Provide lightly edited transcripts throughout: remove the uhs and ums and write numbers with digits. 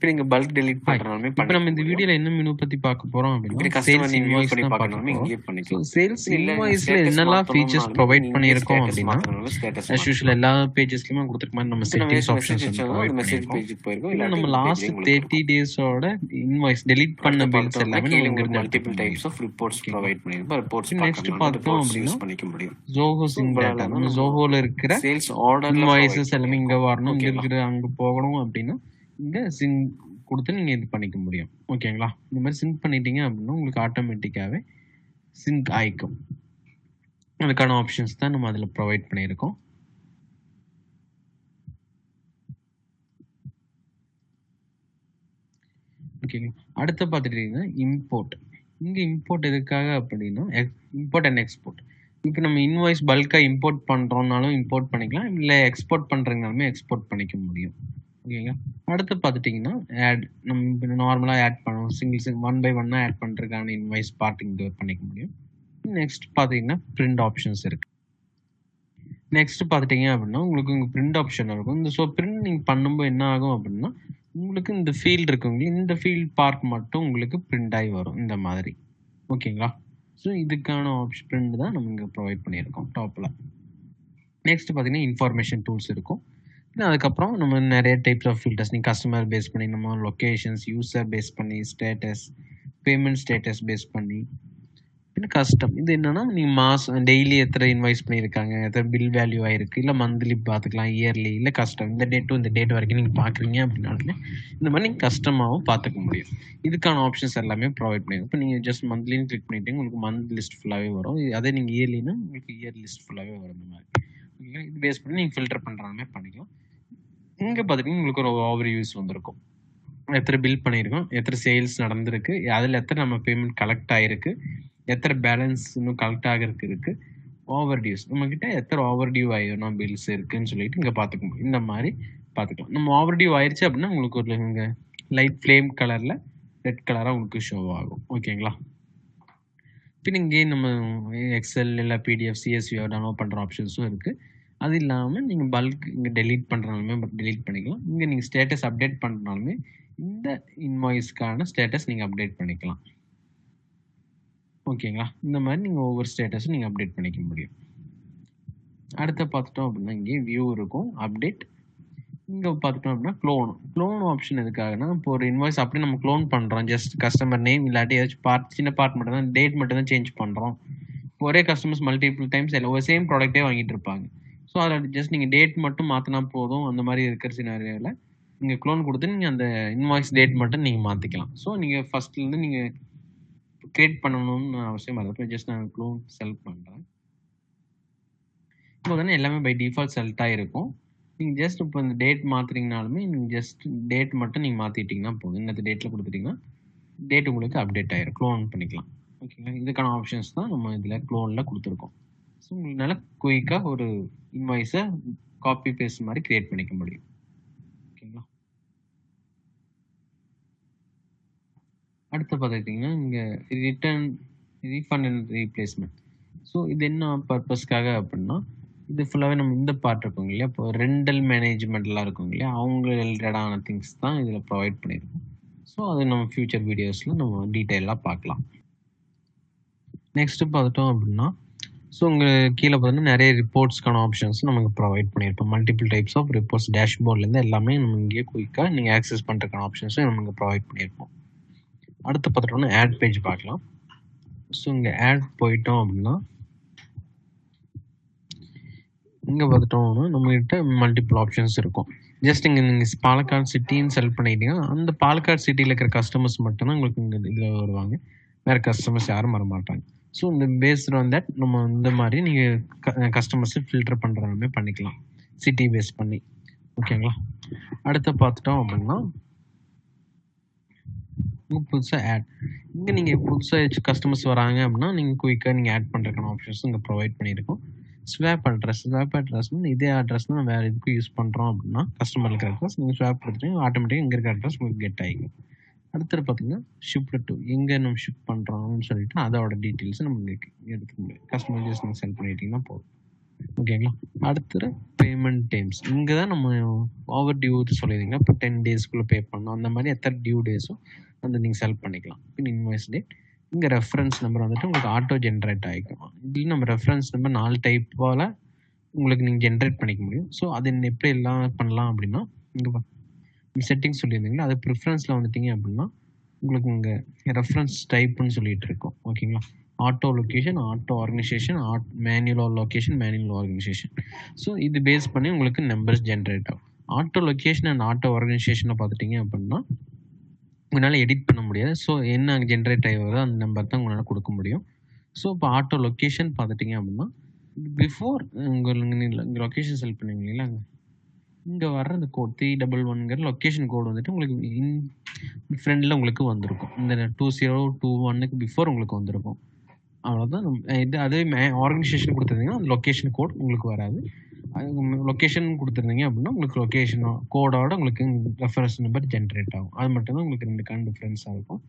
இப்போ நீங்கள் bulk delete hi, பண்ணுறனாலுமே இப்போ நம்ம இந்த வீடியோல என்ன மெனு பத்தி பார்க்க போறோம் அப்படின்னா இப்படி சேல்ஸ் கஸ்டமர் நீங்கள் யூஸ் இன்வாய்ஸ் பண்ணி தான் பார்க்க பார்க்கணுமே போறோம். இங்கேயே ஸோ பண்ணிக்கலாம். சேல்ஸ் இல்லை இன்வாய்ஸ்ல ஸ்டேட்டஸ் என்னெல்லாம் ஃபீச்சர்ஸ் மாற்றணும்னாலுமே ப்ரொவைட் நீங்கள் இங்கே பண்ணியிருக்கோம் ஸ்டேட்டஸ் அப்படின்னா மாற்றணும்னாலும் ஸ்டேட்டஸ் as usual எல்லா பேஜஸ்லயுமே கொடுத்துருக்க மாதிரி நம்ம இப்போ நம்ம செட்டிங்ஸ் மெசேஜ் ஆப்ஷன்ஸ் வந்து வச்சோம்னா அந்த ப்ரொவைட் மெசேஜ் பண்ணியிருக்கோம். பேஜுக்கு போயிருக்கோம். இன்னும் இல்லாட்டி நம்ம இந்த லாஸ்ட் பேஜ்லேயே உங்களுக்கு 30 இருக்கும். டேஸோட இன்வாய்ஸ் டெலிட் பண்ண அடுத்து பில்ஸ் பார்த்தோம்னா எல்லாமே கீழே நம்ம உங்களுக்கு இங்கிருந்து மல்டிபிள் எடுத்துக்க டைப்ஸ் முடியும். ஆஃப் ரிப்போர்ட்ஸ் ஓகேங்களா? ப்ரொவைட் பண்ணியிருக்கோம். ரிப்போர்ட்ஸ் நெக்ஸ்ட் பார்க்கணும்னா பார்த்தோம் ரிப்போர்ட்ஸ் அப்படின்னா யூஸ் பண்ணிக்க முடியும். ஜோஹோ ஸோ சிங் இவ்வளோ டேட்டா தான் நம்ம நம்ம ஜோஹோல இருக்கிற சேல்ஸ் ஆர்டரில் இன்வாய்ஸஸ் எல்லாமே இங்க வரணும், இங்க ஓகேங்களா? இருக்கிற அங்க போகணும் அப்படின்னா இங்க சிங் கொடுத்து நீங்க இது பண்ணிக்க முடியும். ஓகேங்களா? இந்த மாதிரி சிங்க் பண்ணிட்டீங்க அப்படின்னா உங்களுக்கு ஆட்டோமேட்டிக்காவே சிங்க் ஆயிக்கும். அதுக்கான ஆப்ஷன்ஸ் தான் நம்ம அதில் ப்ரொவைட் பண்ணியிருக்கோம். ஓகேங்க. அடுத்து பார்த்துட்டீங்கன்னா இம்போர்ட். இங்கே இம்போர்ட் எதுக்காக அப்படின்னா இம்போர்ட் அண்ட் எக்ஸ்போர்ட். இப்போ நம்ம இன்வாய்ஸ் பல்காக இம்போர்ட் பண்ணுறோம்னாலும் இம்போர்ட் பண்ணிக்கலாம், இல்லை எக்ஸ்போர்ட் பண்ணுறதுனாலுமே எக்ஸ்போர்ட் பண்ணிக்க முடியும். ஓகேங்களா? அடுத்து பார்த்துட்டிங்கன்னா ஆட் நம்ம இப்போ நார்மலாக ஆட் பண்ணுவோம், சிங்கிள் 1 by 1 ஆட் பண்ணுறதுக்கான இன்வாய்ஸ் பார்ட் இங்கே பண்ணிக்க முடியும். நெக்ஸ்ட் பார்த்தீங்கன்னா பிரிண்ட் ஆப்ஷன்ஸ் இருக்குது. நெக்ஸ்ட் பார்த்துட்டிங்க அப்படின்னா உங்களுக்கு இங்கே பிரிண்ட் ஆப்ஷன் இருக்கும். இந்த ஸோ பிரிண்ட் நீங்கள் பண்ணும்போது என்ன ஆகும் அப்படின்னா உங்களுக்கு இந்த ஃபீல்டு இருக்குங்க, இந்த ஃபீல்ட் பார்ட் மட்டும் உங்களுக்கு பிரிண்ட் ஆகி வரும் இந்த மாதிரி. ஓகேங்களா? ஸோ இதுக்கான ஆப்ஷன் பிரிண்ட் தான் நம்ம இங்கே ப்ரொவைட் பண்ணியிருக்கோம் டாப்பில். நெக்ஸ்ட் பார்த்தீங்கன்னா இன்ஃபர்மேஷன் டூல்ஸ் இருக்கும். அதுக்கப்புறம் நம்ம நிறைய டைப்ஸ் ஆஃப் ஃபில்டர்ஸ் நீங்கள் கஸ்டமர் பேஸ் பண்ணி, நம்ம லொக்கேஷன்ஸ், யூசர் பேஸ் பண்ணி, ஸ்டேட்டஸ், பேமெண்ட் ஸ்டேட்டஸ் பேஸ் பண்ணி, பின்ன கஸ்டம். இது என்னன்னா நீங்கள் மாதம் டெய்லி எத்தனை இன்வாய்ஸ் பண்ணியிருக்காங்க, எத்தனை பில் வேல்யூ ஆயிருக்கு, இல்லை மந்த்லி பார்த்துக்கலாம், இயர்லி, இல்லை கஸ்டம் இந்த டேட் டு இந்த டேட் வரைக்கும் நீங்கள் பார்க்குறீங்க அப்படின்னாலுமே இந்த மாதிரி நீங்கள் கஸ்டமாகவும் பார்த்துக்க முடியும். இதுக்கான ஆப்ஷன்ஸ் எல்லாமே ப்ரொவைட் பண்ணிடும். இப்போ நீங்கள் ஜஸ்ட் மந்த்லின்னு கிளிக் பண்ணிட்டு உங்களுக்கு மந்த் லிஸ்ட் ஃபுல்லாகவே வரும். அதே நீங்கள் இயர்லின்னா உங்களுக்கு இயர் லிஸ்ட் ஃபுல்லாகவே வரும். இந்த மாதிரி ஓகேங்களா? இது பேஸ் பண்ணி நீங்கள் ஃபில்டர் பண்ணுறாமே பண்ணிக்கலாம். இங்கே பார்த்துட்டிங்கன்னா உங்களுக்கு ஒரு ஓவர் வியூஸ் வந்திருக்கும். எத்தனை பில் பண்ணியிருக்கோம், எத்தனை சேல்ஸ் நடந்திருக்கு, அதில் எத்தனை நம்ம பேமெண்ட் கலெக்ட் ஆகிருக்கு, எத்தனை பேலன்ஸ் இன்னும் கலெக்ட் ஆகிறதுக்கு இருக்குது, ஓவர் டியூஸ் நம்மக்கிட்ட எத்தனை ஓவர் டியூ ஆகிடும் பில்ஸ் இருக்குதுன்னு சொல்லிட்டு இங்கே பார்த்துக்கணும். இந்த மாதிரி பார்த்துக்கலாம். நம்ம ஓவர் டியூ ஆயிடுச்சு அப்படின்னா உங்களுக்கு ஒரு இங்கே லைட் ஃப்ளேம் கலரில் ரெட் கலராக உங்களுக்கு ஷோ ஆகும். ஓகேங்களா? பின் இங்கே நம்ம எக்ஸல் இல்லை பிடிஎஃப் சிஎஸ்வியோ டவுன்லோட் பண்ணுற ஆப்ஷன்ஸும் இருக்குது. அது இல்லாமல் நீங்கள் பல்க் இங்கே டெலீட் பண்ணுறனாலுமே டெலீட் பண்ணிக்கலாம். இங்கே நீங்கள் ஸ்டேட்டஸ் அப்டேட் பண்ணுறனாலுமே இந்த இன்வாய்ஸ்க்கான ஸ்டேட்டஸ் நீங்கள் அப்டேட் பண்ணிக்கலாம். ஓகேங்களா? இந்த மாதிரி நீங்கள் ஒவ்வொரு ஸ்டேட்டஸும் நீங்கள் அப்டேட் பண்ணிக்க முடியும். அடுத்து பார்த்துட்டோம் அப்படின்னா இங்கே வியூ இருக்கும், அப்டேட். இங்கே பார்த்துட்டோம் அப்படின்னா க்ளோன் ஆப்ஷன் எதுக்காகனா இப்போ ஒரு இன்வாய்ஸ் அப்படி நம்ம க்ளோன் பண்ணுறோம், ஜஸ்ட் கஸ்டமர் நேம் இல்லாட்டி ஏதாச்சும் சின்ன பார்ட் மட்டும் தான், டேட் மட்டும் தான் சேஞ்ச் பண்ணுறோம். ஒரே கஸ்டமர்ஸ் மல்டிபிள் டைம்ஸ் ஒரு சேம் ப்ராடக்ட்டே வாங்கிட்டு இருப்பாங்க. ஸோ அதில் ஜஸ்ட் நீங்கள் டேட் மட்டும் மாற்றினா போதும். அந்த மாதிரி இருக்கிற சினாரியோவில் நீங்கள் க்ளோன் கொடுத்து நீங்கள் அந்த இன்வாய்ஸ் டேட் மட்டும் நீங்கள் மாற்றிக்கலாம். ஸோ நீங்கள் ஃபஸ்ட்லேருந்து நீங்கள் கிரியேட் பண்ணணும்னு அவசியம் இல்லை. ஜஸ்ட் நான் க்ளோன் செலக்ட் பண்ணுறேன். இப்போ தானே எல்லாமே பை டிஃபால்ட் செலக்டாக இருக்கும். நீங்கள் ஜஸ்ட் இப்போ இந்த டேட் மாற்றுறீங்கனாலுமே நீங்கள் ஜஸ்ட் டேட் மட்டும் நீங்கள் மாற்றிட்டிங்கன்னா போதும். இந்த டேட்டில் கொடுத்துட்டிங்கன்னா டேட் உங்களுக்கு அப்டேட் ஆகிடும், க்ளோன் பண்ணிக்கலாம். ஓகேங்களா? இதுக்கான ஆப்ஷன்ஸ் தான் நம்ம இதில் க்ளோனில் கொடுத்துருக்கோம். ஸோ உங்களால் குயிக்காக ஒரு இன்வாய்ஸை காப்பி பேஸ்ட் மாதிரி கிரியேட் பண்ணிக்க முடியும். ஓகேங்களா? அடுத்து பார்த்துக்கிட்டிங்கன்னா இங்கே ரீஃபண்ட் அண்ட் ரீப்ளேஸ்மெண்ட். ஸோ இது என்ன பர்பஸ்க்காக அப்படின்னா இது ஃபுல்லாகவே நம்ம இந்த பார்ட் இருக்குங்க இல்லையா, இப்போ ரெண்டல் மேனேஜ்மெண்ட்லாம் இருக்குங்க இல்லையா, அவங்க ரிலேட்டடான திங்ஸ் தான் இதில் ப்ரொவைட் பண்ணியிருக்கோம். ஸோ அது நம்ம ஃபியூச்சர் வீடியோஸில் நம்ம டீட்டெயிலாக பார்க்கலாம். நெக்ஸ்ட்டு பார்த்துட்டோம் அப்படின்னா ஸோ உங்களுக்கு கீழே பார்த்தீங்கன்னா நிறைய ரிப்போர்ட்ஸ்க்கான ஆப்ஷன்ஸ் நமக்கு ப்ரொவைட் பண்ணியிருப்போம். மல்டிபிள் டைப்ஸ் ஆஃப் ரிப்போர்ட்ஸ் டேஷ்போர்ட்லேருந்து எல்லாமே நம்ம இங்கே குயிக்காக நீங்கள் ஆக்சஸ் பண்ணுறதுக்கான ஆப்ஷன்ஸும் நமக்கு ப்ரொவைட் பண்ணியிருப்போம். அடுத்து பார்த்துட்டோம்னா ஆட் பேஜ் பார்க்கலாம். ஸோ இங்கே ஆட் போயிட்டோம் அப்படின்னா இங்கே பார்த்துட்டோம்னா நம்மகிட்ட மல்டிபிள் ஆப்ஷன்ஸ் இருக்கும். ஜஸ்ட் இங்கே நீங்கள் பாலக்காடு சிட்டின்னு செலக்ட் பண்ணிட்டீங்கன்னா அந்த பாலக்காடு சிட்டியில் இருக்கிற கஸ்டமர்ஸ் மட்டும்தான் உங்களுக்கு இங்கே இதில் வருவாங்க, வேறு கஸ்டமர்ஸ் யாரும் வர மாட்டாங்க. ஸோ இந்த பேஸ்ட் ஆன் தட் நம்ம இந்த மாதிரி நீங்கள் கஸ்டமர்ஸை ஃபில்டர் பண்ணுறாலுமே பண்ணிக்கலாம் சிட்டி பேஸ் பண்ணி. ஓகேங்களா? அடுத்து பார்த்துட்டோம் அப்படின்னா புதுசாக ஆட் இங்கே நீங்கள் புதுசாக கஸ்டமர்ஸ் வராங்க அப்படின்னா நீங்கள் குயிக்காக நீங்கள் ஆட் பண்ணுறதுக்கான ஆப்ஷன்ஸ் இங்கே ப்ரொவைட் பண்ணியிருக்கோம். ஸ்வாப் அட்ரஸ்னு இதே அட்ரஸ் தான் வேறு எதுக்கும் யூஸ் பண்ணுறோம் அப்படின்னா கஸ்டமர் இருக்கிற அட்ரஸ் நீங்கள் ஸ்வாப் கொடுத்துட்டு ஆட்டோமேட்டிக்காக இங்கே இருக்கிற அட்ரஸ் உங்களுக்கு கெட் ஆகிக்கும். அடுத்தது பார்த்தீங்கன்னா ஷிப்ட் டு எங்கே நம்ம ஷிஃப்ட் பண்ணுறோம்னு சொல்லிட்டு அதோட டீட்டெயில்ஸை நம்ம இங்கே எடுத்துக்க முடியும். கஸ்டமர் ஜஸ்ட் நீங்கள் சென்ட் பண்ணிட்டீங்கன்னா போதும். ஓகேங்களா. அடுத்தது பேமெண்ட் டைம்ஸ். இங்கே தான் நம்ம ஓவர் டியூ சொல்லியிருந்தீங்க. இப்போ 10 டேஸ்க்குள்ளே பே பண்ணணும். அந்த மாதிரி எத்தனை டியூ டேஸோ அந்த நீங்கள் செலக்ட் பண்ணிக்கலாம். பின் இன்வாய்ஸ் டேட். இங்கே ரெஃபரன்ஸ் நம்பர் வந்துட்டு உங்களுக்கு ஆட்டோ ஜென்ரேட் ஆகிக்கும். இதில் நம்ம ரெஃபரன்ஸ் நம்பர் 4 டைப்பால் உங்களுக்கு நீங்கள் ஜென்ரேட் பண்ணிக்க முடியும். ஸோ அது எப்படி எல்லாம் பண்ணலாம் அப்படின்னா, இங்கே செட்டிங்ஸ் சொல்லியிருந்தீங்களா, அது ப்ரிஃபரன்ஸில் வந்துட்டீங்க அப்படின்னா உங்களுக்கு இங்கே ரெஃபரன்ஸ் டைப்புன்னு சொல்லிட்டு இருக்கோம். ஓகேங்களா. Auto location, auto organisation, manual location, manual organisation. So இது பேஸ் பண்ணி உங்களுக்கு நம்பர்ஸ் ஜென்ரேட் ஆகும். ஆட்டோ லொக்கேஷன் அண்ட் ஆட்டோ ஆர்கனைசேஷனை பார்த்துட்டிங்க அப்படின்னா உங்களால் எடிட் பண்ண முடியாது. ஸோ என்ன அங்கே ஜென்ரேட் ஆகி வருதோ அந்த நம்பர் தான் உங்களால் கொடுக்க முடியும். ஸோ இப்போ ஆட்டோ லொக்கேஷன் பார்த்துட்டிங்க அப்படின்னா பிஃபோர் உங்கள் லொக்கேஷன் செலக்ட் பண்ணுவீங்களா, இங்கே வர்ற இந்த கோட் 311ங்கிற லொக்கேஷன் கோடு வந்துட்டு உங்களுக்கு ஃப்ரெண்டில் உங்களுக்கு வந்திருக்கும். இந்த 2021க்கு பிஃபோர் உங்களுக்கு வந்திருக்கும். அவ்வளோதான். இது அதே ஆர்கனைசேஷன் கொடுத்துருந்தீங்கன்னா அந்த லொக்கேஷன் கோட் உங்களுக்கு வராது. லொக்கேஷன் கொடுத்துருந்தீங்க அப்படின்னா உங்களுக்கு லொக்கேஷன் கோடோட உங்களுக்கு ரெஃபரன்ஸ் நம்பர் ஜென்ரேட் ஆகும். அது மட்டும்தான் உங்களுக்கு 2 டிஃப்ரென்ஸாக இருக்கும்.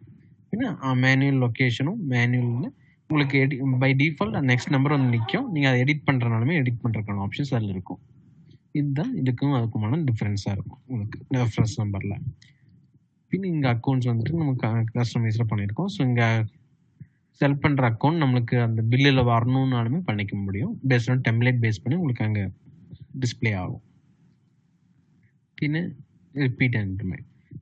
ஏன்னா மேனுவல் லொக்கேஷனும் மேனுவலில் உங்களுக்கு பை டிஃபால்ட் நெக்ஸ்ட் நம்பர் வந்து நிற்கும். நீங்கள் அதை எடிட் பண்ணுறனாலுமே எடிட் பண்ணுறதுக்கான ஆப்ஷன்ஸ் அதில் இருக்கும். இதுதான் இதுக்கும் அதுக்குமான டிஃப்ரென்ஸாக இருக்கும் உங்களுக்கு ரெஃபரன்ஸ் நம்பரில். பின் இங்கே அக்கௌண்ட்ஸ் வந்துட்டு நம்ம கஸ்டமைஸில் பண்ணியிருக்கோம். ஸோ இங்கே செலக்ட் பண்ணுற அக்கௌண்ட் நம்மளுக்கு அந்த பில்லில் வரணுன்னாலுமே பண்ணிக்க முடியும். பேஸ்ட் ஆன் டெம்ப்ளேட் பேஸ் பண்ணி உங்களுக்கு அங்கே டிஸ்பிளே ஆகும். பின்ன ரிப்பீட் அண்ட்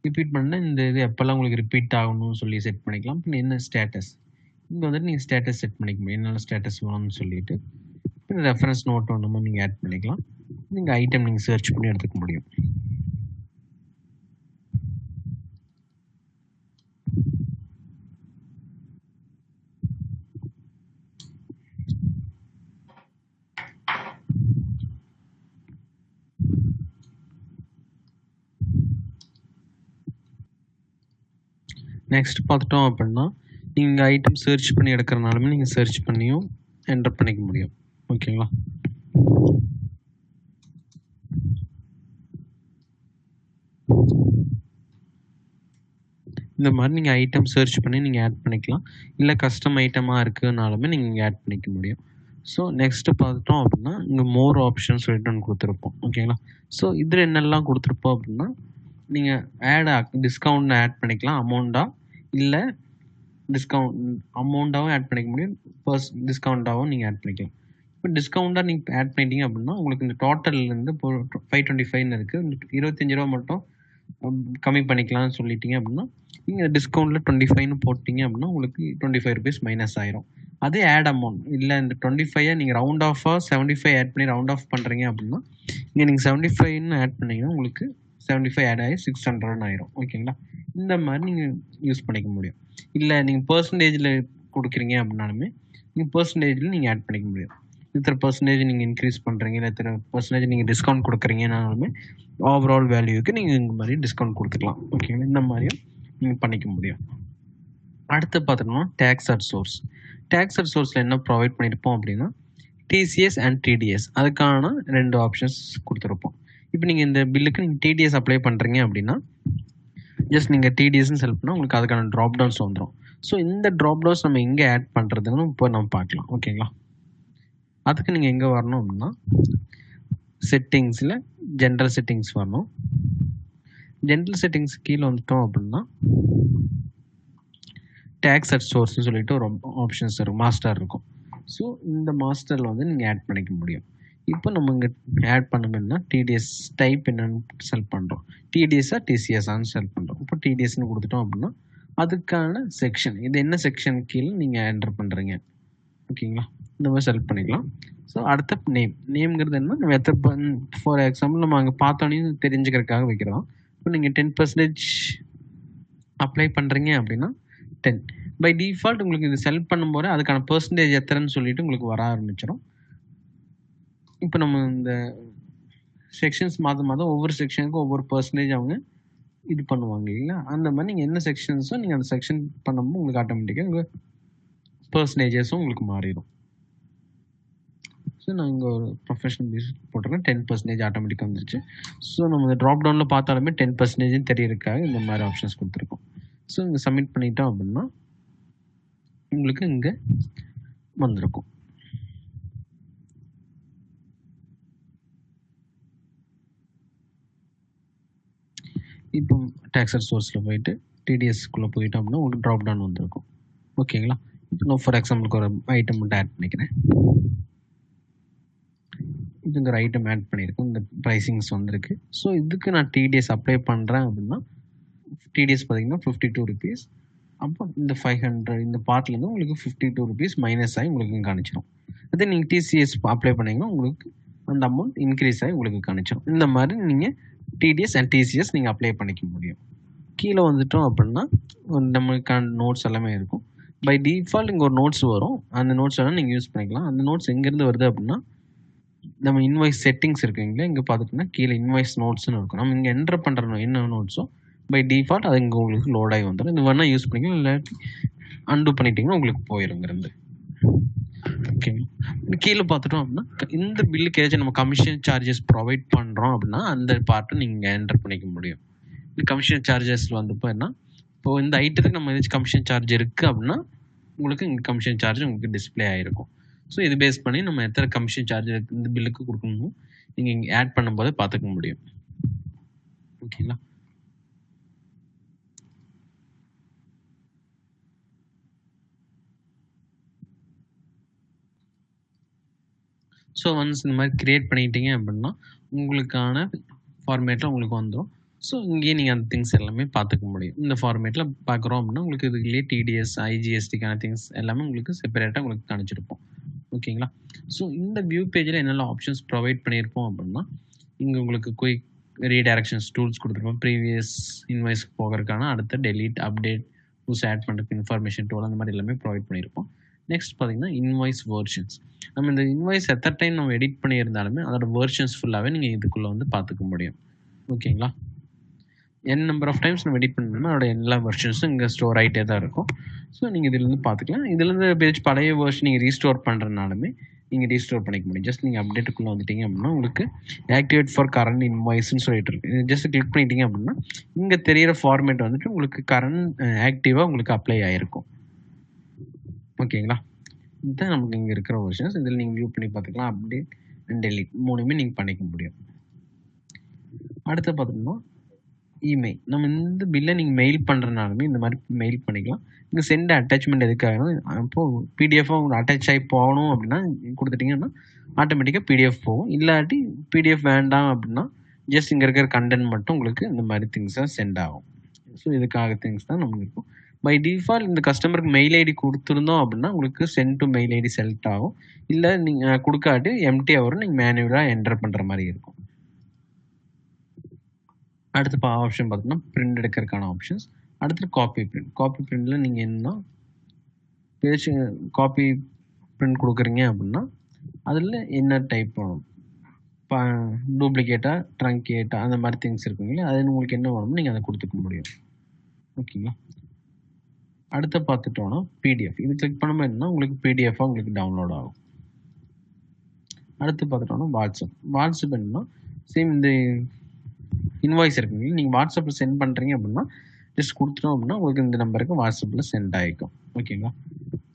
ரிப்பீட் பண்ணால் இந்த இது எப்போல்லாம் உங்களுக்கு ரிப்பீட் ஆகணும்னு சொல்லி செட் பண்ணிக்கலாம். பின் என்ன ஸ்டேட்டஸ், இங்கே வந்துட்டு நீங்கள் ஸ்டேட்டஸ் செட் பண்ணிக்க முடியும். என்னென்ன ஸ்டேட்டஸ் வேணும்னு சொல்லிட்டு பின் ரெஃபரன்ஸ் நோட் ஒன்று நீங்கள் ஆட் பண்ணிக்கலாம். நீங்கள் ஐட்டம் நீங்கள் சர்ச் பண்ணி எடுத்துக்க முடியும். நெக்ஸ்ட் பார்த்துட்டோம் அப்படின்னா நீங்கள் ஐட்டம் சர்ச் பண்ணி எடுக்கிறனாலுமே நீங்கள் சர்ச் பண்ணியும் என்டர் பண்ணிக்க முடியும். ஓகேங்களா. இந்த மாதிரி நீங்கள் ஐட்டம் சர்ச் பண்ணி நீங்கள் ஆட் பண்ணிக்கலாம். இல்லை கஸ்டம் ஐட்டமாக இருக்குதுனாலுமே நீங்கள் இங்கே ஆட் பண்ணிக்க முடியும். ஸோ நெக்ஸ்ட்டு பார்த்துட்டோம் அப்படின்னா இங்கே மோர் ஆப்ஷன் சொல்லிட்டு ஒன்று கொடுத்துருப்போம். ஓகேங்களா. ஸோ இதில் என்னெல்லாம் கொடுத்துருப்போம் அப்படின்னா நீங்கள் டிஸ்கவுண்ட் ஆட் பண்ணிக்கலாம். அமௌண்ட்டாக இல்லை அமௌண்ட்டாகவும் ஆட் பண்ணிக்க முடியும். டிஸ்கவுண்ட்டாகவும் நீங்கள் ஆட் பண்ணிக்கலாம். இப்போ டிஸ்கவுண்ட்டாக நீங்கள் ஆட் பண்ணிட்டீங்க அப்படின்னா உங்களுக்கு இந்த டோட்டல்லேருந்து இப்போ 525 இருக்குது, 25 ரூபா மட்டும் கம்மி பண்ணிக்கலாம்னு சொல்லிட்டீங்க அப்படின்னா நீங்கள் டிஸ்கவுண்ட்டில் 25ன்னு போட்டிங்க அப்படின்னா உங்களுக்கு 25 ருபீஸ் மைனஸ் ஆயிரும். அதே ஆட் அமௌண்ட் இல்லை இந்த 25 நீங்கள் ரவுண்ட் ஆஃபாக 75 ஆட் பண்ணி ரவுண்ட் ஆஃப் பண்ணுறீங்க அப்படின்னா இங்கே நீங்கள் 75ன்னு ஆட் பண்ணிங்கன்னா உங்களுக்கு 75 ஆட் ஆகி 600 ஆயிரும். ஓகேங்களா. இந்த மாதிரி நீங்கள் யூஸ் பண்ணிக்க முடியும். இல்லை நீங்கள் பர்சன்டேஜில் கொடுக்குறீங்க அப்படின்னாலுமே நீங்கள் பர்சன்டேஜில் நீங்கள் ஆட் பண்ணிக்க முடியும். இத்தனை பர்சன்டேஜ் நீங்கள் இன்க்ரீஸ் பண்ணுறீங்க, இல்லை இத்தனை பர்சன்டேஜ் நீங்கள் டிஸ்கவுண்ட் கொடுக்குறீங்கனாலுமே ஓவரால் வேல்யூக்கு நீங்கள் இந்த மாதிரி டிஸ்கவுண்ட் கொடுத்துக்கலாம். ஓகேங்களா. இந்த மாதிரியும் நீங்கள் பண்ணிக்க முடியும். அடுத்து பார்த்துட்டோம்னா tax at source. Tax at சோர்ஸில் என்ன ப்ரொவைட் பண்ணியிருப்போம் அப்படின்னா டிசிஎஸ் அண்ட் டிடிஎஸ், அதுக்கான 2 ஆப்ஷன்ஸ் கொடுத்துருப்போம். இப்போ நீங்கள் இந்த பில்லுக்கு நீங்கள் டிடிஎஸ் அப்ளை பண்ணுறீங்க அப்படின்னா ஜஸ்ட் நீங்கள் டிடிஎஸ்ன்னு செலக்ட் பண்ணால் உங்களுக்கு அதுக்கான ட்ராப் டவுன்ஸ் வந்துடும். ஸோ இந்த ட்ராப் டவுன்ஸ் நம்ம எங்கே ஆட் பண்ணுறதுன்னு இப்போ நம்ம பார்க்கலாம். ஓகேங்களா. அதுக்கு நீங்கள் எங்கே வரணும் அப்படின்னா செட்டிங்ஸில் ஜென்ரல் செட்டிங்ஸ் வரணும். ஜென்ரல் செட்டிங்ஸ் கீழே வந்துட்டோம் அப்படின்னா டேக்ஸ் அட் சோர்ஸ்னு சொல்லிட்டு ஒரு ஆப்ஷன்ஸ் இருக்கும், மாஸ்டர் இருக்கும். ஸோ இந்த மாஸ்டரில் வந்து நீங்கள் ஆட் பண்ணிக்க முடியும். இப்போ நம்ம இங்கே ஆட் பண்ணணும்னா டிடிஎஸ் டைப் என்னென்னு செலக்ட் பண்ணுறோம். டிடிஎஸ்ஸாக டிசிஎஸ்ஸான்னு செலக்ட் பண்ணுறோம். இப்போ டிடிஎஸ்ன்னு கொடுத்துட்டோம் அப்படின்னா அதுக்கான செக்ஷன், இது என்ன செக்ஷன் கீழே நீங்கள் என்டர் பண்ணுறீங்க. ஓகேங்களா. இந்த மாதிரி செலக்ட் பண்ணிக்கலாம். ஸோ அடுத்த நேம்ங்கிறது என்ன, நம்ம ஃபார் எக்ஸாம்பிள் நம்ம அங்கே பார்த்தோன்னே தெரிஞ்சுக்கிறதுக்காக வைக்கிறோம். இப்போ நீங்கள் 10% அப்ளை பண்ணுறீங்க அப்படின்னா 10 பை டிஃபால்ட் உங்களுக்கு இது செலக்ட் பண்ணும்போது அதுக்கான பர்சன்டேஜ் எத்தனைன்னு சொல்லிட்டு உங்களுக்கு வர ஆரம்பிச்சிடும். இப்போ நம்ம இந்த செக்ஷன்ஸ் மாதம் ஒவ்வொரு செக்ஷனுக்கும் ஒவ்வொரு பர்சன்டேஜ் அவங்க இது பண்ணுவாங்க இல்லைங்களா. அந்த மாதிரி நீங்கள் என்ன செக்ஷன்ஸோ நீங்கள் அந்த செக்ஷன் பண்ணும்போது உங்களுக்கு ஆட்டோமேட்டிக்காக உங்கள் பர்சன்டேஜஸும் உங்களுக்கு மாறிடும். ஸோ நான் இங்கே ஒரு ப்ரொஃபஷனல் பேஸ் போட்டிருக்கேன், 10% ஆட்டோமேட்டிக்காக வந்துருச்சு. ஸோ நம்ம இந்த ட்ராப் டவுனில் பார்த்தாலுமே 10% தெரியறதுக்காக இந்த மாதிரி ஆப்ஷன்ஸ் கொடுத்துருக்கோம். ஸோ இங்கே சப்மிட் பண்ணிட்டோம் அப்படின்னா உங்களுக்கு இங்கே வந்திருக்கும். இப்போ டேக்ஸர் சோர்ஸில் போயிட்டு டிடிஎஸ்க்குள்ளே போயிட்டோம் அப்படின்னா உங்களுக்கு ட்ராப் டவுன் வந்திருக்கும். ஓகேங்களா? இப்போ நான் ஃபார் எக்ஸாம்பிளுக்கு ஒரு ஐட்டம் மட்டும் ஆட் பண்ணிக்கிறேன். இது இந்த ஒரு ஐட்டம் ஆட் பண்ணியிருக்கேன். இந்த ப்ரைஸிங்ஸ் வந்திருக்கு. ஸோ இதுக்கு நான் டிடிஎஸ் அப்ளை பண்ணுறேன் அப்படின்னா டிடிஎஸ் பார்த்தீங்கன்னா 52 ருபீஸ். அப்போ இந்த 500 இந்த பார்ட்லேருந்து உங்களுக்கு 52 ருபீஸ் மைனஸ் ஆகி உங்களுக்கு காணிச்சிடும். அதே நீங்கள் டிசிஎஸ் அப்ளை பண்ணிங்கன்னா உங்களுக்கு அந்த அமௌண்ட் இன்க்ரீஸ் ஆகி உங்களுக்கு காணிச்சிடும். இந்த மாதிரி நீங்கள் டிடிஎஸ் அண்ட் டிசிஎஸ் நீங்கள் அப்ளை பண்ணிக்க முடியும். கீழே வந்துட்டோம் அப்படின்னா நம்மளுக்கான நோட்ஸ் எல்லாமே இருக்கும். பை டிஃபால்ட் இங்கே ஒரு நோட்ஸ் வரும். அந்த நோட்ஸ் எல்லாம் நீங்கள் யூஸ் பண்ணிக்கலாம். அந்த நோட்ஸ் எங்கேருந்து வருது அப்படின்னா நம்ம இன்வாய்ஸ் செட்டிங்ஸ் இருக்குங்களா, இங்கே பார்த்துட்டோம்னா கீழே இன்வாய்ஸ் நோட்ஸ்னு இருக்கும். நம்ம இங்கே என்டர் பண்ணுறோம் என்ன நோட்ஸோ பை டிஃபால்ட் அது இங்கே உங்களுக்கு லோட் ஆகி வந்துடும். இது வேணால் யூஸ் பண்ணிக்கலாம், இல்லாட்டி அன்டூ பண்ணிட்டீங்கன்னா உங்களுக்கு போயிருங்கிறது. ஓகே, கீழே பார்த்துட்டோம் அப்படின்னா இந்த பில்லுக்கு ஏதாச்சும் நம்ம கமிஷன் சார்ஜஸ் ப்ரொவைட் பண்ணுறோம் அப்படின்னா அந்த பார்ட்டை நீங்கள் என்டர் பண்ணிக்க முடியும். இந்த கமிஷன் சார்ஜஸ் வந்தப்போ என்ன, இப்போ இந்த ஐட்டத்துக்கு நம்ம ஏதாச்சும் கமிஷன் சார்ஜ் இருக்குது அப்படின்னா உங்களுக்கு இங்கே கமிஷன் சார்ஜ் உங்களுக்கு டிஸ்பிளே ஆகிருக்கும். ஸோ இது பேஸ் பண்ணி நம்ம எத்தனை கமிஷன் சார்ஜ் இந்த பில்லுக்கு கொடுக்கணும் நீங்கள் இங்கே ஆட் பண்ணும்போது பார்த்துக்க முடியும். ஓகேங்களா? ஸோ ஒன்ஸ் இந்த மாதிரி க்ரியேட் பண்ணிட்டீங்க அப்படின்னா உங்களுக்கான ஃபார்மேட்டில் உங்களுக்கு வந்துடும். ஸோ இங்கேயே நீங்கள் அந்த திங்ஸ் எல்லாமே பார்த்துக்க முடியும். இந்த ஃபார்மேட்டில் பார்க்குறோம் அப்படின்னா உங்களுக்கு இதுலேயே டிடிஎஸ் ஐஜிஎஸ்டிக்கான திங்ஸ் எல்லாமே உங்களுக்கு செப்பரேட்டாக உங்களுக்கு காணிச்சிருப்போம். ஓகேங்களா? ஸோ இந்த வியூ பேஜில் என்னெல்லாம் ஆப்ஷன்ஸ் ப்ரொவைட் பண்ணியிருப்போம் அப்படின்னா இங்கே உங்களுக்கு குயிக் ரீடைரக்ஷன்ஸ் டூல்ஸ் கொடுத்துருப்போம். ப்ரீவியஸ் இன்வாய்ஸ் போகிறதுக்கான அடுத்த டெலீட் அப்டேட் யூஸ் ஆட் பண்ணுறதுக்கு இன்ஃபர்மேஷன் டூல் அந்த மாதிரி எல்லாமே ப்ரொவைட் பண்ணியிருப்போம். நெக்ஸ்ட் பார்த்தீங்கன்னா இன்வாய்ஸ் வெர்ஷன்ஸ். நம்ம இந்த இன்வாய்ஸ் எத்தனை டைம் நம்ம எடிட் பண்ணியிருந்தாலுமே அதோட வெர்ஷன்ஸ் ஃபுல்லாகவே நீங்கள் இதுக்குள்ளே வந்து பார்த்துக்க முடியும். ஓகேங்களா? n நம்பர் ஆஃப் டைம்ஸ் நம்ம எடிட் பண்ணணும்னா அதோட எல்லா வெர்ஷன்ஸும் இங்கே ஸ்டோர் ஆகிட்டே தான் இருக்கும். ஸோ நீங்கள் இதுலேருந்து பார்த்துக்கலாம். இதுலேருந்து பேஜ் பழைய வெர்ஷன் நீங்கள் ரீஸ்டோர் பண்ணுறதுனாலுமே நீங்கள் ரீஸ்டோர் பண்ணிக்க முடியும். ஜஸ்ட் நீங்கள் அப்டேட்டுக்குள்ளே வந்துட்டீங்க அப்படின்னா உங்களுக்கு ஆக்டிவேட் ஃபார் கரண்ட் இன்வாய்ஸ்ன்னு சொல்லிட்டு இருக்கு. ஜஸ்ட் கிளிக் பண்ணிட்டீங்க அப்படின்னா இங்கே தெரியிற ஃபார்மேட் வந்துட்டு உங்களுக்கு கரண்ட் ஆக்டிவாக உங்களுக்கு அப்ளை ஆகிருக்கும். ஓகேங்களா? இதுதான் நமக்கு இங்கே இருக்கிற வெர்ஷன்ஸ். இதில் நீங்கள் வியூ பண்ணி பார்த்துக்கலாம். அப்டேட் அண்ட் டெலிட் மூணுமே நீங்கள் பண்ணிக்க முடியும். அடுத்து பார்த்தோம்னா இமெயில். நம்ம இந்த பில்லை நீங்கள் மெயில் பண்ணுறனாலுமே இந்த மாதிரி மெயில் பண்ணிக்கலாம். இங்கே சென்ட் அட்டாச்மெண்ட் எதுக்காக, அப்போது பிடிஎஃபாக உங்களுக்கு அட்டாச் ஆகி போகணும் அப்படின்னா கொடுத்துட்டிங்கன்னா ஆட்டோமேட்டிக்காக பிடிஎஃப் போகும். இல்லாட்டி பிடிஎஃப் வேண்டாம் அப்படின்னா ஜஸ்ட் இங்கே இருக்கிற கண்டென்ட் மட்டும் உங்களுக்கு இந்த மாதிரி திங்ஸாக சென்ட் ஆகும். ஸோ இதுக்காக திங்ஸ் தான் நமக்கு இருக்கும். பை டிஃபால்ட் இந்த கஸ்டமருக்கு மெயில் ஐடி கொடுத்துருந்தோம் அப்படின்னா உங்களுக்கு sent to mail ID select ஆகும். இல்லை நீங்கள் கொடுக்காட்டி எம்டியாக வரும், நீங்கள் மேனுவலாக என்டர் பண்ணுற மாதிரி இருக்கும். அடுத்து ஆப்ஷன் பார்த்தோம்னா பிரிண்ட் எடுக்கிறதுக்கான ஆப்ஷன்ஸ். அடுத்து காப்பி பிரிண்ட். காப்பி பிரிண்டில் நீங்கள் என்ன பேஜ் காப்பி பிரிண்ட் கொடுக்குறீங்க அப்படின்னா அதில் என்ன டைப் பண்ணணும், இப்போ டூப்ளிகேட்டாக ட்ரங்கேட்டாக அந்த மாதிரி திங்ஸ் இருக்குங்களா, அது உங்களுக்கு என்ன வேணுமோ நீங்கள் அதை கொடுத்துக்க முடியும். ஓகேங்களா? அடுத்து பார்த்துட்டோன்னா பிடிஎஃப். இது கிளிக் பண்ணும்போது என்னன்னா உங்களுக்கு பிடிஎஃபாக உங்களுக்கு டவுன்லோட் ஆகும். அடுத்து பார்த்துட்டோன்னா வாட்ஸ்அப். வாட்ஸ்அப் என்னன்னா சேம் இந்த இன்வாய்ஸ் இருக்குங்க, நீங்கள் வாட்ஸ்அப்பில் சென்ட் பண்ணுறீங்க அப்படின்னா ஜஸ்ட் கொடுத்துட்டோம் அப்படின்னா உங்களுக்கு இந்த நம்பருக்கு வாட்ஸ்அப்பில் சென்ட் ஆகிக்கும். ஓகேங்களா?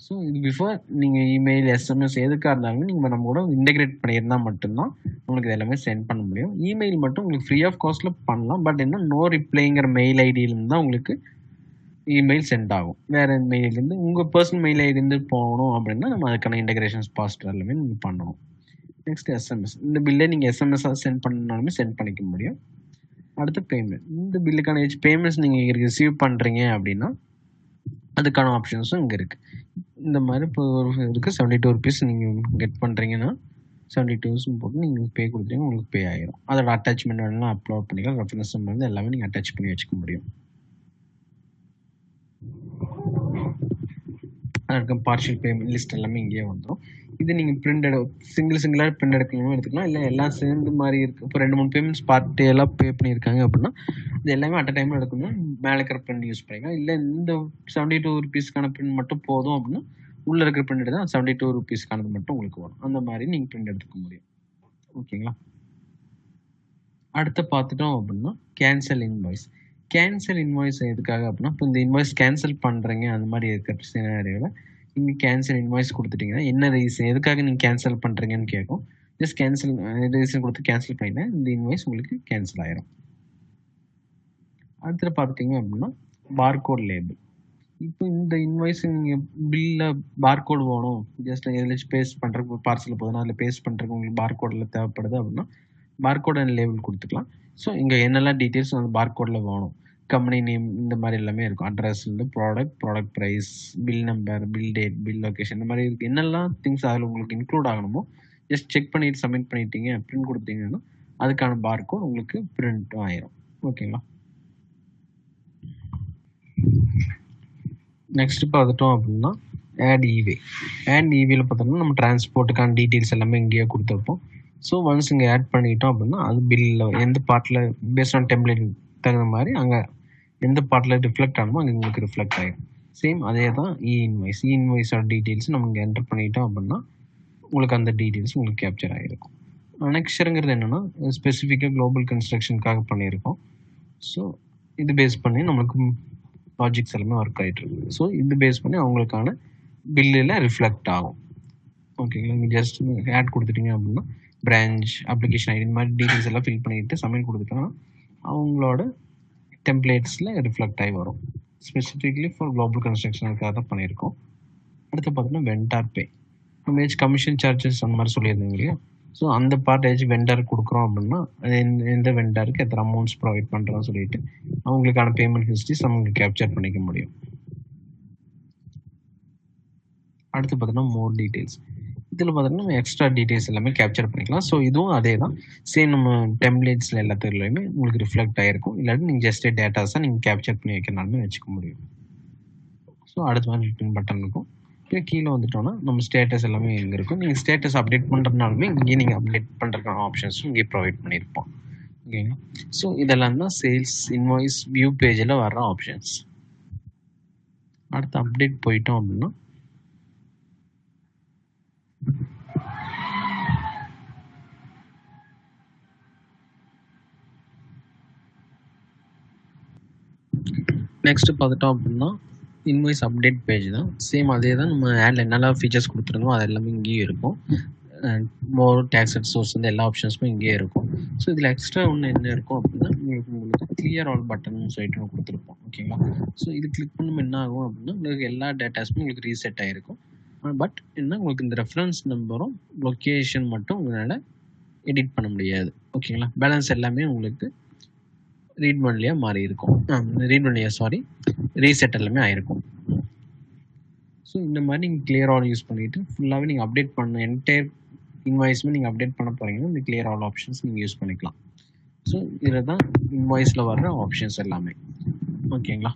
ஸோ இது பிஃபோர் நீங்கள் இமெயில் எஸ்எம்எஸ் எதுக்காக இருந்தாலும் நீங்கள் நம்ம கூட இன்டெகிரேட் பண்ணியிருந்தால் மட்டும்தான் உங்களுக்கு இது எல்லாமே சென்ட் பண்ண முடியும். இமெயில் மட்டும் உங்களுக்கு ஃப்ரீ ஆஃப் காஸ்ட்டில் பண்ணலாம். பட் என்ன நோ ரிப்ளைங்கிற மெயில் ஐடியிலேருந்து தான் உங்களுக்கு இமெயில் சென்ட் ஆகும். வேறு மெயிலேருந்து உங்கள் பர்சனல் மெயில் ஐடியிலேருந்து போகணும் அப்படின்னா நம்ம அதுக்கான இன்டெகிரேஷன்ஸ் பாஸ்ட் எல்லாமே நீங்கள் பண்ணணும். Next SMS. இந்த பில்லை நீங்கள் எஸ்எம்எஸ்ஸாக சென்ட் பண்ணாலுமே சென்ட் பண்ணிக்க முடியும். அடுத்து பேமெண்ட். இந்த பில்லுக்கான பேமெண்ட்ஸ் நீங்கள் ரிசீவ் பண்ணுறீங்க அப்படின்னா அதுக்கான ஆப்ஷன்ஸும் இங்கே இருக்குது. இந்த மாதிரி இப்போ இருக்குது 72 ருபீஸ் நீங்கள் கெட் பண்ணுறீங்கன்னா 72 போட்டு நீங்கள் பே கொடுத்தீங்கன்னா உங்களுக்கு பே ஆகிடும். அதோட அட்டாச்மெண்ட் எல்லாம் அப்லோட் பண்ணிக்கலாம். ரெஃபரன்ஸ் நம்பர் எல்லாமே நீங்கள் அட்டாச் பண்ணி வச்சுக்க முடியும். அதுக்கு பார்ஷியல் பேமெண்ட் லிஸ்ட் எல்லாமே இங்கேயே வந்துடும். இது நீங்கள் பிரிண்ட் சிங்கிளாக பிரிண்ட் எடுக்கணுமோ எடுத்துக்கலாம், இல்லை எல்லாம் சேர்ந்து மாதிரி இருக்குது. இப்போ 2-3 பேமெண்ட்ஸ் பார்ட்டி எல்லாம் பே பண்ணியிருக்காங்க அப்படின்னா இது எல்லாமே அட் அ டைமில் எடுக்கணும், மேலே இருக்கிற பிரிண்ட் யூஸ் பண்ணிக்கலாம். இல்லை இந்த 72 ருபீஸ்க்கான பிரிண்ட் மட்டும் போதும் அப்படின்னா உள்ளே இருக்கிற பிரிண்ட் தான் 72 ருபீஸ்க்கானது மட்டும் உங்களுக்கு வரும். அந்த மாதிரி நீங்கள் பிரிண்ட் எடுத்துக்க முடியும். ஓகேங்களா? அடுத்து பார்த்துட்டோம் அப்படின்னா கேன்சல் இன்வாய்ஸ். கேன்சல் இன்வாய்ஸ் எதுக்காக அப்படின்னா இப்போ இந்த இன்வாய்ஸ் கேன்சல் பண்ணுறீங்க அந்த மாதிரி இருக்கிற சினாரியோவில் நீங்கள் கேன்சல் இன்வாய்ஸ் கொடுத்துட்டிங்கன்னா என்ன ரீசன் எதுக்காக நீங்கள் கேன்சல் பண்ணுறீங்கன்னு கேட்கும். ஜஸ்ட் கேன்சல் ரீசன் கொடுத்து கேன்சல் பண்ணிட்டா இந்த இன்வாய்ஸ் உங்களுக்கு கேன்சல் ஆயிரும். அடுத்து பார்த்துட்டிங்க அப்படின்னா பார்கோட் லேபிள். இப்போ இந்த இன்வாய்ஸ் நீங்கள் பில்லில் பார்கோடு வேணும், ஜஸ்ட் எதுலேயும் பேஸ்ட் பண்ணுறதுக்கு பார்சல் போதுன்னா அதில் பேஸ்ட் பண்ணுறதுக்கு உங்களுக்கு பார்கோடில் தேவைப்படுது அப்படின்னா பார்கோட் அண்ட் லேபிள் கொடுத்துக்கலாம். ஸோ இங்கே என்னெல்லாம் டீட்டெயில்ஸ் அந்த பார்கோடில் வேணும், கம்பெனி நேம் இந்த மாதிரி எல்லாமே இருக்கும். அட்ரஸ்லேருந்து product price, bill number, bill date, bill location, இந்த மாதிரி இருக்குது. என்னெல்லாம் திங்ஸ் அதில் உங்களுக்கு இன்க்ளூட் ஆகணுமோ ஜஸ்ட் செக் பண்ணிவிட்டு சப்மிட் பண்ணிட்டீங்க, பிரிண்ட் கொடுத்தீங்கன்னா அதுக்கான பார்கோட் உங்களுக்கு பிரிண்ட்டும் ஆயிரும். ஓகேங்களா. நெக்ஸ்ட் பார்த்துட்டோம் அப்படின்னா ஆட் இவே. ஆட் இவேல பார்த்தோம்னா நம்ம டிரான்ஸ்போர்ட்டுக்கான டீட்டெயில்ஸ் எல்லாமே இங்கேயே கொடுத்துருப்போம். ஸோ ஒன்ஸ் இங்கே ஆட் பண்ணிட்டோம் அப்படின்னா அது பில்லில் எந்த பார்ட்டில் பேஸ்ட் ஆன் டெம்ப்ளேட் தகுந்த மாதிரி அங்கே எந்த பார்ட்டில் ரிஃப்ளெக்ட் ஆகணுமோ அங்கே உங்களுக்கு ரிஃப்ளெக்ட் ஆகிடும். சேம் அதே தான் இன்வாய்ஸோட டீட்டெயில்ஸ் நம்ம இங்கே என்டர் பண்ணிட்டோம் அப்படின்னா உங்களுக்கு அந்த டீட்டெயில்ஸ் உங்களுக்கு கேப்சர் ஆகிருக்கும். நெக்ஸ்ட்ங்கிறது என்னென்னா ஸ்பெசிஃபிக்காக குளோபல் கன்ஸ்ட்ரக்ஷனுக்காக பண்ணியிருக்கோம். ஸோ இது பேஸ் பண்ணி நம்மளுக்கு லாஜிக்ஸ் எல்லாமே ஒர்க் ஆகிட்டு இருக்கு. ஸோ இது பேஸ் பண்ணி அவங்களுக்கான பில்லில் ரிஃப்ளெக்ட் ஆகும். ஓகேங்களா. நீங்கள் ஜஸ்ட் ஆட் கொடுத்துட்டீங்க அப்படின்னா பிரான்ச், அப்ளிகேஷன் ஐடி இந்த மாதிரி டீட்டெயில்ஸ் எல்லாம் ஃபில் பண்ணிட்டு சப்மிட் கொடுத்துட்டோம்னா அவங்களோட டெம்ப்ளேட்ஸில் ரிஃப்ளெக்ட் ஆகி வரும். ஸ்பெசிஃபிக்லி ஃபார் குளோபல் கன்ஸ்ட்ரக்ஷனுக்காக தான் பண்ணியிருக்கோம். அடுத்து பார்த்தீங்கன்னா வெண்டார் பே. நம்ம கமிஷன் சார்ஜஸ் அந்த மாதிரி சொல்லியிருந்தீங்க இல்லையா. ஸோ அந்த பார்ட் வெண்டர் கொடுக்குறோம் அப்படின்னா எந்த வெண்டருக்கு எத்தனை அமௌண்ட்ஸ் ப்ரொவைட் பண்ணுறோன்னு சொல்லிட்டு அவங்களுக்கான பேமெண்ட் ஹிஸ்ட்ரிஸ் அவங்க கேப்சர் பண்ணிக்க முடியும். அடுத்து பார்த்தீங்கன்னா மோர் டீட்டெயில்ஸ். இதில் பார்த்தீங்கன்னா நம்ம எக்ஸ்ட்ரா டீட்டெயில்ஸ் எல்லாமே கேப்சர் பண்ணிக்கலாம். ஸோ இதுவும் அதே தான், சேம் நம்ம டெம்ப்ளேட்ஸில் எல்லாத்துலையுமே உங்களுக்கு ரிஃப்ளெக்ட் ஆகிருக்கும். இல்லாட்டி நீங்கள் ஜஸ்ட் டேட்டாஸாக நீங்கள் கேப்சர் பண்ணி வைக்கிறனாலுமே வச்சுக்க முடியும். ஸோ அடுத்த மாதிரி ரிட்டன் பட்டன் இருக்கும். கீழே வந்துட்டோம்னா நம்ம ஸ்டேட்டஸ் எல்லாமே இங்கே இருக்கும். நீங்கள் ஸ்டேட்டஸ் அப்டேட் பண்ணுறதுனாலுமே இங்கே நீங்கள் அப்டேட் பண்ணுறதுக்கான ஆப்ஷன்ஸும் இங்கே ப்ரொவைட் பண்ணியிருப்போம். ஓகேங்களா. ஸோ இதெல்லாம் தான் சேல்ஸ் இன்வாய்ஸ் வியூ பேஜில் வர்ற ஆப்ஷன்ஸ். அடுத்து அப்டேட் போயிட்டோம் அப்படின்னா நெக்ஸ்ட் பார்த்துட்டோம் அப்படின்னா இன்வாய்ஸ் அப்டேட் பேஜ் தான். சேம் அதே தான், நம்ம ஆடில் என்னெல்லாம் ஃபீச்சர்ஸ் கொடுத்துருந்தோம் அது எல்லாமே இங்கேயும் இருக்கும். மோர் டேக்ஸ் அட் சோர்ஸ் வந்து எல்லா ஆப்ஷன்ஸுமே இங்கேயே இருக்கும். ஸோ இதில் எக்ஸ்ட்ரா ஒன்று என்ன இருக்கும் அப்படின்னா உங்களுக்கு கிளியர் ஆல் பட்டன் சொல்லிட்டு நம்ம கொடுத்துருப்போம். ஓகேங்களா. ஸோ இது கிளிக் பண்ணும் என்ன ஆகும் அப்படின்னா உங்களுக்கு எல்லா டேட்டாஸுமே உங்களுக்கு ரீசெட் ஆகிருக்கும். பட் என்ன உங்களுக்கு இந்த ரெஃபரன்ஸ் நம்பரும் லொக்கேஷன் மட்டும் உங்களால் எடிட் பண்ண முடியாது. ஓகேங்களா. பேலன்ஸ் எல்லாமே உங்களுக்கு ரீட் பண்ணலையா மாறி இருக்கும். ரீசெட் எல்லாமே ஆயிருக்கும். ஸோ இந்த மாதிரி நீங்கள் கிளியர் ஆல் யூஸ் பண்ணிவிட்டு ஃபுல்லாகவே நீங்கள் அப்டேட் பண்ண என்டையர் இன்வாய்ஸுமே நீங்கள் அப்டேட் பண்ண போகிறீங்கன்னா இந்த கிளியர் ஆல் ஆப்ஷன்ஸ் நீங்கள் யூஸ் பண்ணிக்கலாம். ஸோ இதில் தான் இன்வாய்ஸில் வர்ற ஆப்ஷன்ஸ் எல்லாமே. ஓகேங்களா.